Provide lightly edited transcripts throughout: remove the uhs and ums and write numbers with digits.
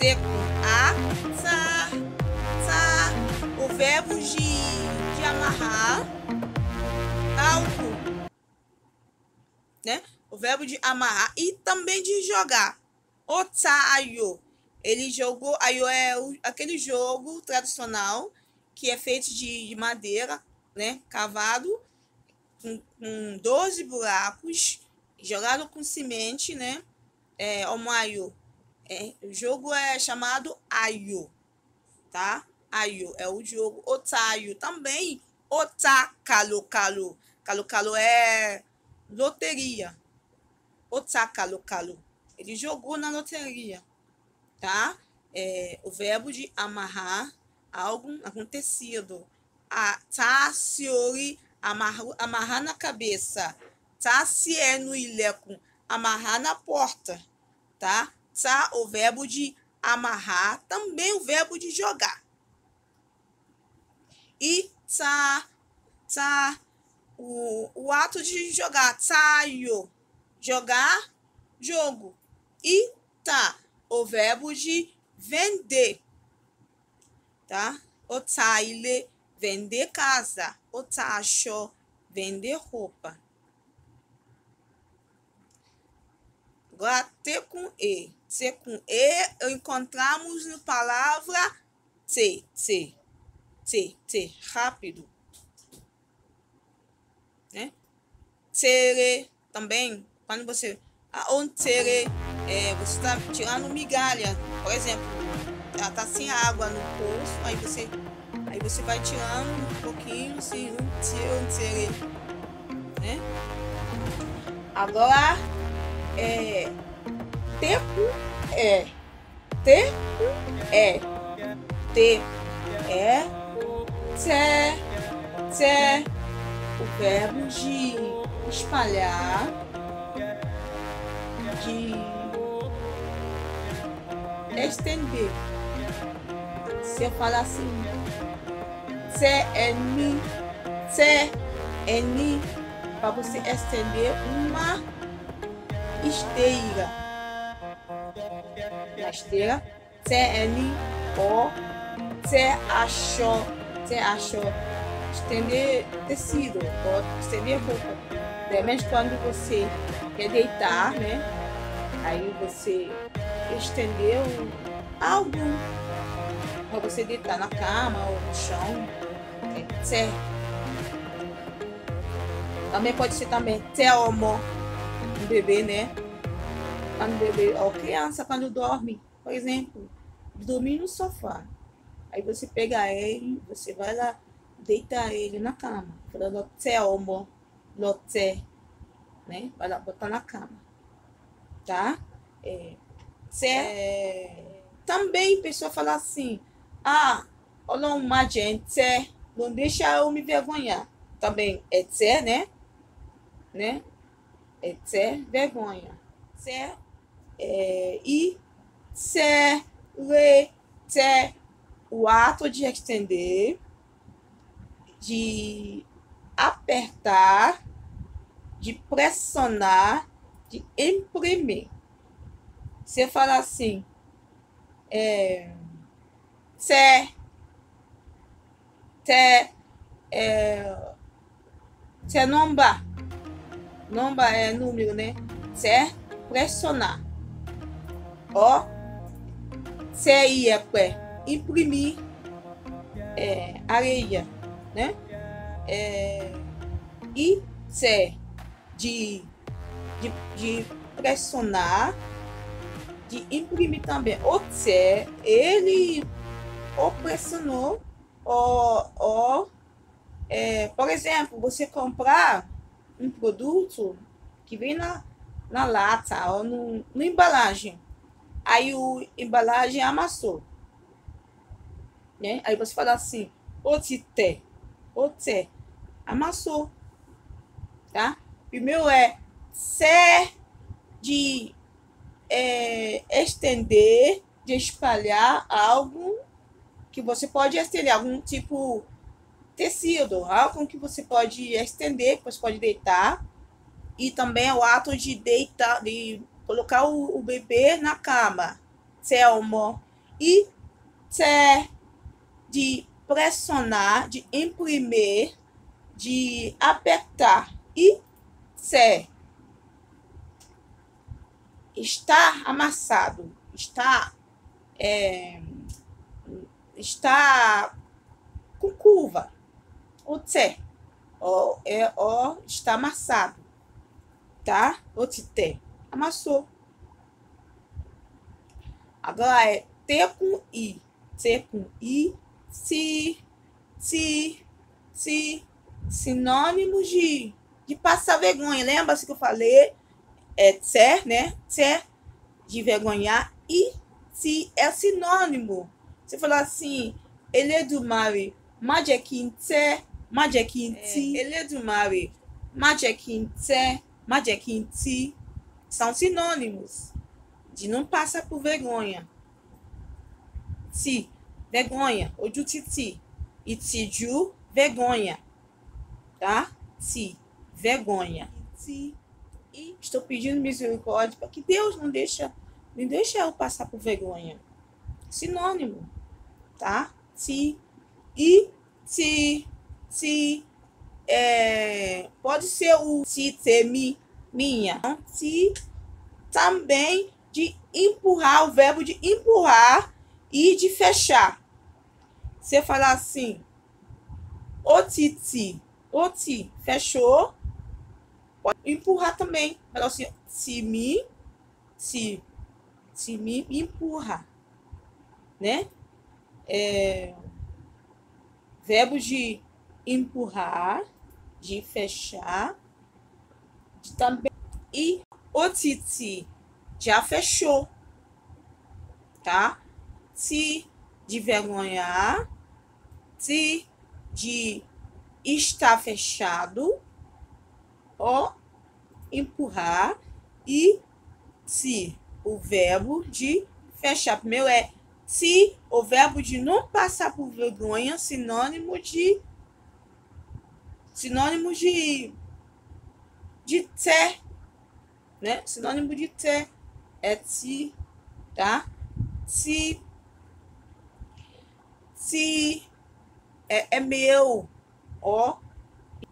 C com A, tsa, tsa. O verbo de amarrar algo, né? O verbo de amarrar e também de jogar. O tsa ayo. Ele jogou, ayo é aquele jogo tradicional que é feito de madeira, né? Cavado com 12 buracos, jogado com semente, né? O ayo. O jogo é chamado ayo, tá? Ayo é o jogo. Otayo também. Otakalu-kalu. Kalu-kalu é loteria. Otakalu-kalu. Ele jogou na loteria, tá? O verbo de amarrar algum tecido. Taciori, amarrar na cabeça. Tacie no ilekun, amarrar na porta, tá? Tá, o verbo de amarrar, também o verbo de jogar. E tá, o ato de jogar, tayo, jogar, jogo. E tá, o verbo de vender, tá? O taile, vender casa. O tacho, vender roupa. Agora, T com E. T com E, encontramos na palavra T, rápido. Né? Tere, também, quando você... Tere, você está tirando migalha. Por exemplo, ela está sem água no poço, aí você vai tirando um pouquinho, assim, tere, né? Agora, T com E. T com E. T, T, o verbo de espalhar, de estender. Se eu falar assim, T-N, para você estender uma esteira. Na esteira, T-N-O, T-H-O, estender tecido, ou estender roupa. Realmente quando você quer deitar, né? Aí você estendeu algo para você deitar na cama ou no chão. Também pode ser também T-Omo, um bebê, né? Quando o bebê, ou criança, quando dorme, por exemplo, dormir no sofá. Aí você pega ele, você vai lá, deita ele na cama. Falando T-Omo, lote, né? Vai lá botar na cama, tá? Também a pessoa fala assim, olha uma gente, não deixa eu me vergonhar. Também é tse, né? É tse, vergonha. Tse, e tse, re, tse, o ato de estender, de apertar, de pressionar, de imprimir. Você fala assim, nomba. Nomba é número, né? Pressionar. Ó, imprimir areia, né? E de pressionar, de imprimir também. O ele ou pressionou, por exemplo, você comprar um produto que vem na lata ou no embalagem, aí o embalagem amassou, né? Aí você fala assim, otite, amassou, tá? Primeiro de estender, de espalhar algo que você pode estender, algum tipo tecido, algo que você pode estender, que você pode deitar. E também o ato de deitar, de colocar o bebê na cama. Selmo, e té, de pressionar, de imprimir, de apertar, e té, está amassado, está com curva. O té, está amassado, tá? O té, amassou. Agora é T com I. T com I, si, sinônimos de passar vergonha. Lembra-se que eu falei? É té, né? Té, de vergonhar. E si é sinônimo. Você falou assim, Elédùmarè, má jẹ́ kí n tẹ́, má jẹ́ kí n tí. Elédùmarè, má jẹ́ kí n tẹ́, má jẹ́ kí n tí. São sinônimos de não passar por vergonha. Ti, vergonha, ojú títì. Ìtìjú, vergonha, tá? Ti, vergonha. Ti, e estou pedindo misericórdia para que Deus não deixe eu passar por vergonha. Sinônimo, tá? Ti, e ti, pode ser o ti, temi, minha. Ti, também de empurrar, o verbo de empurrar e de fechar. Você falar assim, o ti, fechou. Pode empurrar também. Falar assim, se me empurra, né? Verbo de empurrar, de fechar, de também. E o ti já fechou, tá? Ti de vergonhar, ti de estar fechado, ó, empurrar, e ti, o verbo de fechar. Primeiro é ti, o verbo de não passar por vergonha, sinônimo de té, né? Sinônimo de té é ti, tá? Ti é meu, ó,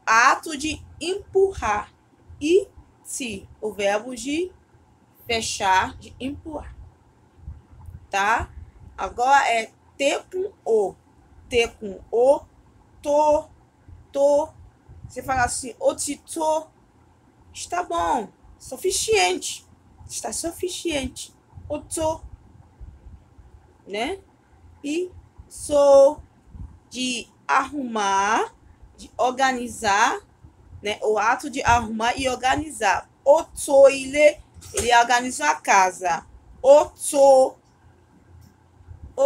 ato de empurrar. E ti, o verbo de fechar, de empurrar, tá? Agora é T com O. T com O, tô. Você fala assim, o tito, está bom, suficiente, está suficiente. O tô, né? E sou, de arrumar, de organizar, né? O ato de arrumar e organizar. O tô, ele organizou a casa. O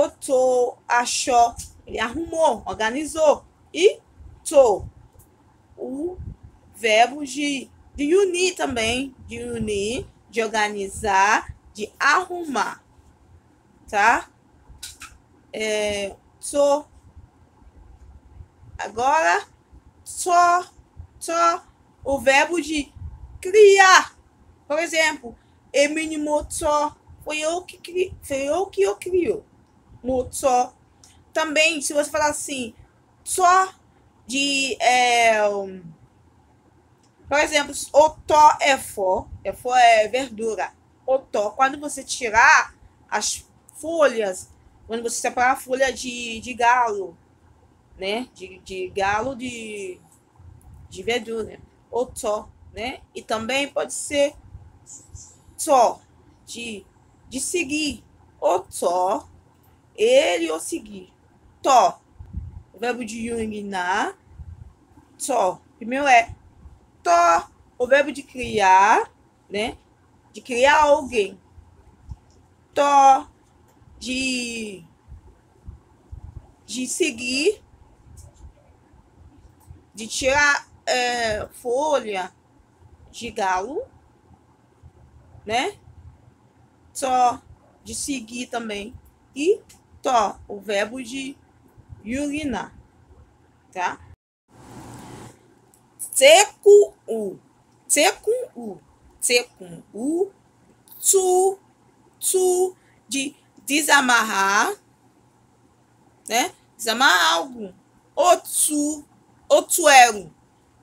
tô, achou, ele arrumou, organizou. E tô, o verbo de unir também, de unir, de organizar, de arrumar, tá? Tô. Agora, só, o verbo de criar. Por exemplo, Emini motor, foi eu que eu criou. Motor. Também, se você falar assim, só de, por exemplo, o tó é for é verdura. O tó, quando você tirar as folhas, quando você separar a folha de galo, né? De galo de verdura, o tó, né? E também pode ser tó, de seguir. O tó, ele ou seguir. Tó, o verbo de urinar. Tó, primeiro é tó, o verbo de criar, né? De criar alguém. Tó, de seguir, de tirar folha de galo, né? Tó, de seguir também. E tó, o verbo de urinar, tá? T com U, tu, de desamarrar, né? Desamarrar algo.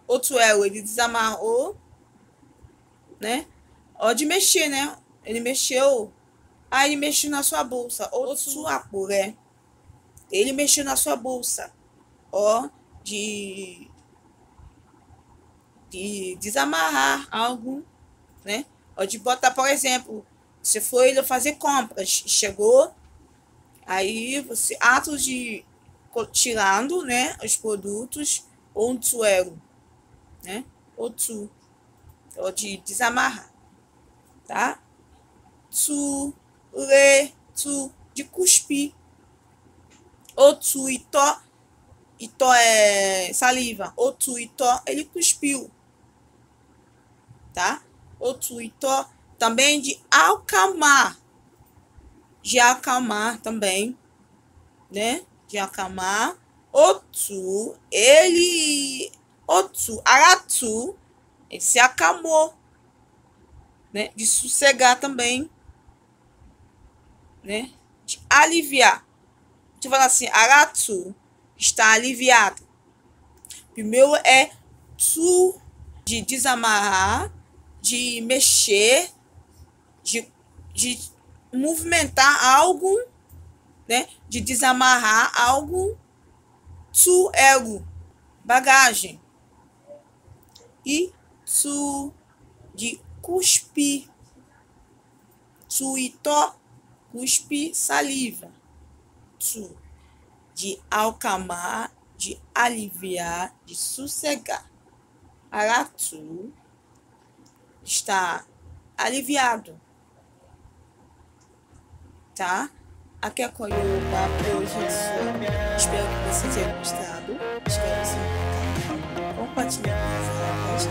Otuero, ele desamarrou, né? Ó, de mexer, né? Ele mexeu. Aí ele mexeu na sua bolsa. Otsuapore. Ele mexeu na sua bolsa. Ó, de desamarrar algo, né? Ó, de botar, por exemplo, você foi fazer compras, chegou, aí você, atos de tirando, né, os produtos, ontsuero, né? Otsu, ó, de desamarrar, tá? Tsu, re, tsu, de cuspir. Otsu, itó, itó é saliva. Otsu, itó, ele cuspiu, tá? Otsu, itó, também de acalmar. De acalmar também, né? De acalmar. Otsu, ele... Otsu, aratsu, ele se acalmou, né? De sossegar também, né? De aliviar. Deixa eu falar assim, aratsu está aliviado. Primeiro é tsu, de desamarrar, de mexer, de movimentar algo, né? De desamarrar algo. Tsu, ego, bagagem. E tsu, de cuspir. Tsu, itó, cuspe, saliva. Tsu, de acalmar, de aliviar, de sossegar. Aratsu está aliviado, tá? Aqui é a Koyoba hoje. Espero que vocês tenham gostado. Inscreva-se no canal, compartilhe com as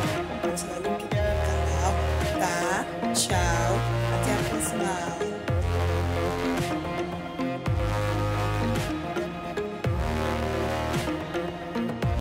aulas,